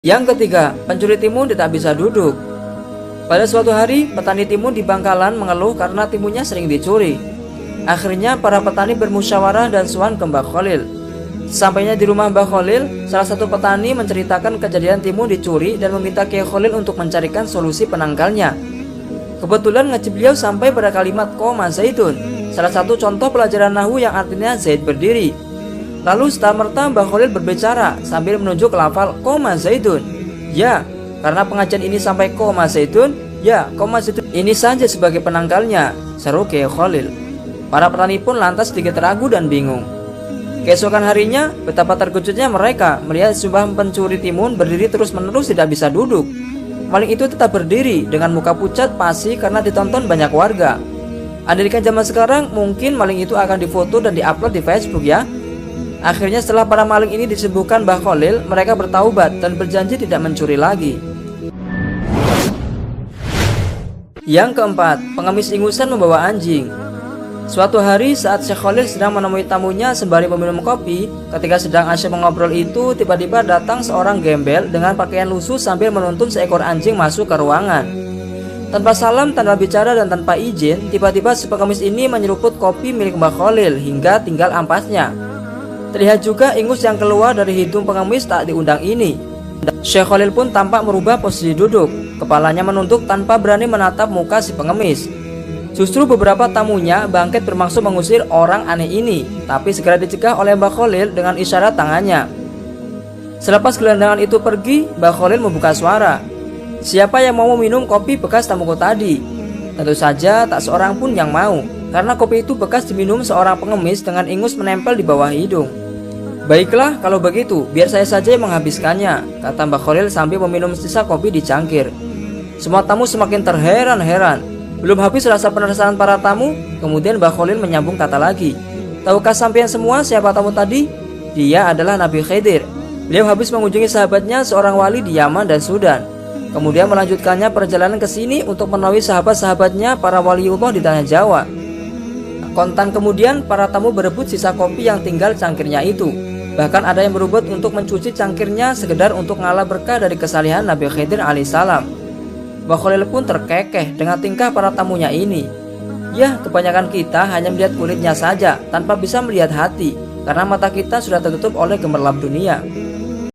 Yang ketiga, pencuri timun tidak bisa duduk. Pada suatu hari, petani timun di Bangkalan mengeluh karena timunnya sering dicuri. Akhirnya para petani bermusyawarah dan sowan ke Mbah Khalil. Sampainya di rumah Mbah Khalil, salah satu petani menceritakan kejadian timun dicuri dan meminta Kyai Khalil untuk mencarikan solusi penangkalnya. Kebetulan ngaji beliau sampai pada kalimat koma zaitun, salah satu contoh pelajaran nahwu yang artinya Zaid berdiri. Lalu serta-merta Mbah Khalil berbicara sambil menunjuk lafal koma zaitun. Ya, karena pengajian ini sampai koma zaitun, ya koma zaitun ini saja sebagai penangkalnya, seru Kyai Khalil. Para petani pun lantas sedikit ragu dan bingung. Keesokan harinya, betapa terkejutnya mereka melihat sebuah pencuri timun berdiri terus-menerus tidak bisa duduk. Maling itu tetap berdiri dengan muka pucat pasi karena ditonton banyak warga. Andaikan zaman sekarang, mungkin maling itu akan difoto dan diupload di Facebook ya. Akhirnya setelah para maling ini disembuhkan Mbah Khalil, mereka bertaubat dan berjanji tidak mencuri lagi. Yang keempat, pengemis ingusan membawa anjing. Suatu hari saat Syekh Khalil sedang menemui tamunya sembari meminum kopi, ketika sedang asyik mengobrol itu, tiba-tiba datang seorang gembel dengan pakaian lusuh sambil menuntun seekor anjing masuk ke ruangan. Tanpa salam, tanpa bicara, dan tanpa izin, tiba-tiba si pengemis ini menyeruput kopi milik Mbah Khalil hingga tinggal ampasnya. Terlihat juga ingus yang keluar dari hidung pengemis tak diundang ini. Syekh Khalil pun tampak merubah posisi duduk, kepalanya menunduk tanpa berani menatap muka si pengemis. Justru beberapa tamunya bangkit bermaksud mengusir orang aneh ini, tapi segera dicegah oleh Mbah Khalil dengan isyarat tangannya. Selepas gelandangan itu pergi, Mbah Khalil membuka suara. Siapa yang mau minum kopi bekas tamuku tadi? Tentu saja tak seorang pun yang mau, karena kopi itu bekas diminum seorang pengemis dengan ingus menempel di bawah hidung. Baiklah, kalau begitu, biar saya saja yang menghabiskannya, kata Mbah Khalil sambil meminum sisa kopi di cangkir. Semua tamu semakin terheran-heran. Belum habis rasa penasaran para tamu, kemudian Mbah Khalil menyambung kata lagi. Tahukah sampean semua siapa tamu tadi? Dia adalah Nabi Khidir. Beliau habis mengunjungi sahabatnya seorang wali di Yaman dan Sudan. Kemudian melanjutkannya perjalanan ke sini untuk menemui sahabat-sahabatnya para waliullah di tanah Jawa. Kontan kemudian para tamu berebut sisa kopi yang tinggal cangkirnya itu. Bahkan ada yang berebut untuk mencuci cangkirnya sekedar untuk ngalah berkah dari kesalihan Nabi Khidir alaihissalam. Mbah Khalil pun terkekeh dengan tingkah para tamunya ini. Ya, kebanyakan kita hanya melihat kulitnya saja tanpa bisa melihat hati, karena mata kita sudah tertutup oleh gemerlap dunia.